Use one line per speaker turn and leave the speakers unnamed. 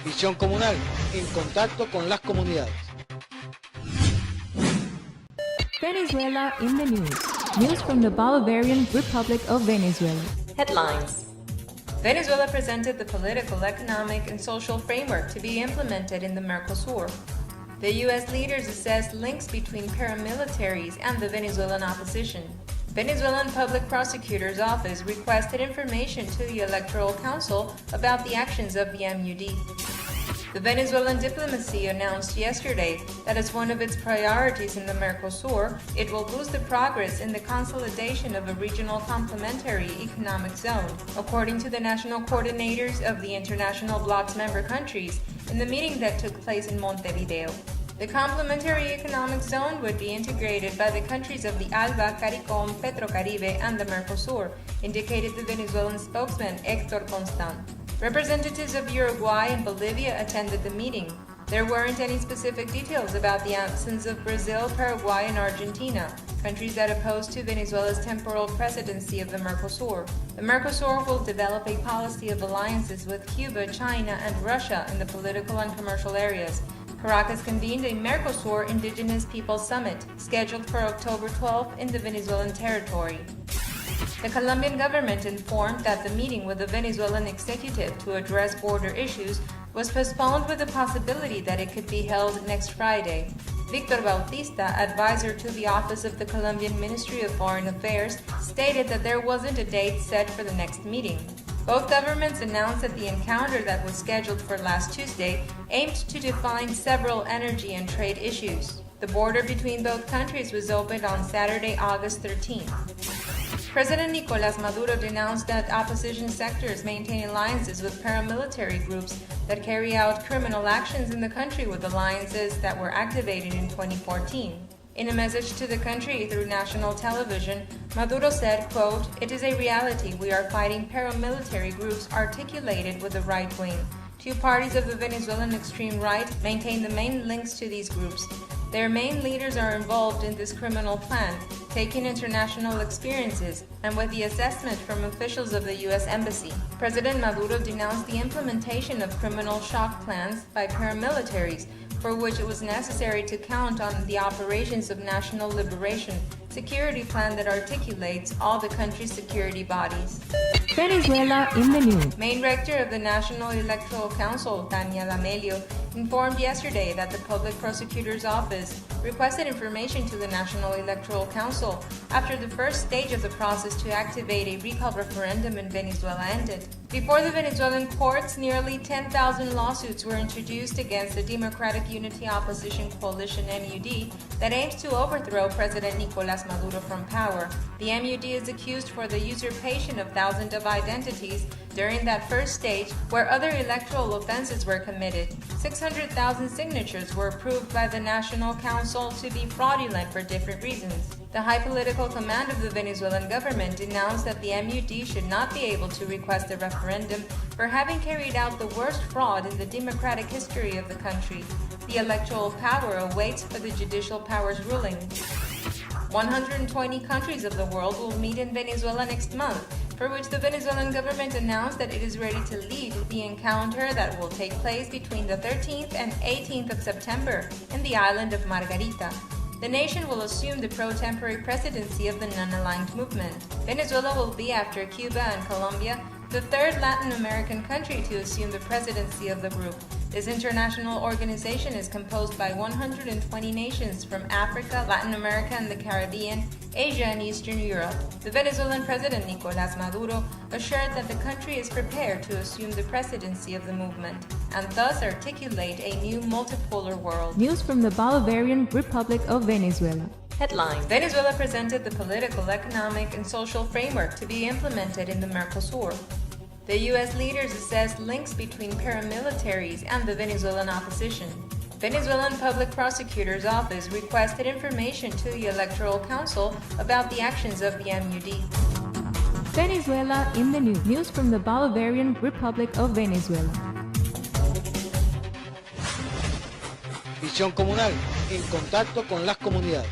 Visión comunal, en contacto con las comunidades.
Venezuela in the news. News from the Bolivarian Republic of Venezuela.
Headlines. Venezuela presented the political, economic, and social framework to be implemented in the Mercosur. The U.S. leaders assessed links between paramilitaries and the Venezuelan opposition. Venezuelan Public Prosecutor's Office requested information to the Electoral Council about the actions of the MUD. The Venezuelan diplomacy announced yesterday that as one of its priorities in the Mercosur, it will boost the progress in the consolidation of a regional complementary economic zone, according to the national coordinators of the international bloc's member countries in the meeting that took place in Montevideo. The complementary economic zone would be integrated by the countries of the ALBA, CARICOM, Petrocaribe, and the Mercosur, indicated the Venezuelan spokesman Héctor Constant. Representatives of Uruguay and Bolivia attended the meeting. There weren't any specific details about the absence of Brazil, Paraguay, and Argentina, countries that oppose to Venezuela's temporal presidency of the Mercosur. The Mercosur will develop a policy of alliances with Cuba, China, and Russia in the political and commercial areas. Caracas convened a Mercosur Indigenous Peoples Summit, scheduled for October 12 in the Venezuelan territory. The Colombian government informed that the meeting with the Venezuelan executive to address border issues was postponed with the possibility that it could be held next Friday. Victor Bautista, advisor to the office of the Colombian Ministry of Foreign Affairs, stated that there wasn't a date set for the next meeting. Both governments announced that the encounter that was scheduled for last Tuesday aimed to define several energy and trade issues. The border between both countries was opened on Saturday, August 13th. President Nicolás Maduro denounced that opposition sectors maintain alliances with paramilitary groups that carry out criminal actions in the country with alliances that were activated in 2014. In a message to the country through national television, Maduro said, quote, "It is a reality. We are fighting paramilitary groups articulated with the right wing. Two parties of the Venezuelan extreme right maintain the main links to these groups. Their main leaders are involved in this criminal plan, taking international experiences, and with the assessment from officials of the U.S. Embassy." President Maduro denounced the implementation of criminal shock plans by paramilitaries, for which it was necessary to count on the operations of National Liberation Security Plan that articulates all the country's security bodies.
Venezuela in the news.
Main Rector of the National Electoral Council, Daniel Amelio, informed yesterday that the Public Prosecutor's Office requested information to the National Electoral Council after the first stage of the process to activate a recall referendum in Venezuela ended. Before the Venezuelan courts, nearly 10,000 lawsuits were introduced against the Democratic Unity Opposition Coalition MUD that aims to overthrow President Nicolás Maduro from power. The MUD is accused for the usurpation of thousands of identities during that first stage, where other electoral offenses were committed. 600,000 signatures were approved by the National Council to be fraudulent for different reasons. The high political command of the Venezuelan government announced that the MUD should not be able to request a referendum for having carried out the worst fraud in the democratic history of the country. The electoral power awaits for the judicial power's ruling. 120 countries of the world will meet in Venezuela next month, for which the Venezuelan government announced that it is ready to lead the encounter that will take place between the 13th and 18th of September in the island of Margarita. The nation will assume the pro-tempore presidency of the non-aligned movement. Venezuela will be, after Cuba and Colombia, the third Latin American country to assume the presidency of the group. This international organization is composed by 120 nations from Africa, Latin America, and the Caribbean, Asia, and Eastern Europe. The Venezuelan President Nicolás Maduro assured that the country is prepared to assume the presidency of the movement and thus articulate a new multipolar world.
News from the Bolivarian Republic of Venezuela.
Headline: Venezuela presented the political, economic, and social framework to be implemented in the Mercosur. The U.S. leaders assessed links between paramilitaries and the Venezuelan opposition. Venezuelan Public Prosecutor's Office requested information to the Electoral Council about the actions of the MUD.
Venezuela in the news. News from the Bolivarian Republic of Venezuela.
Visión comunal, en contacto con las comunidades.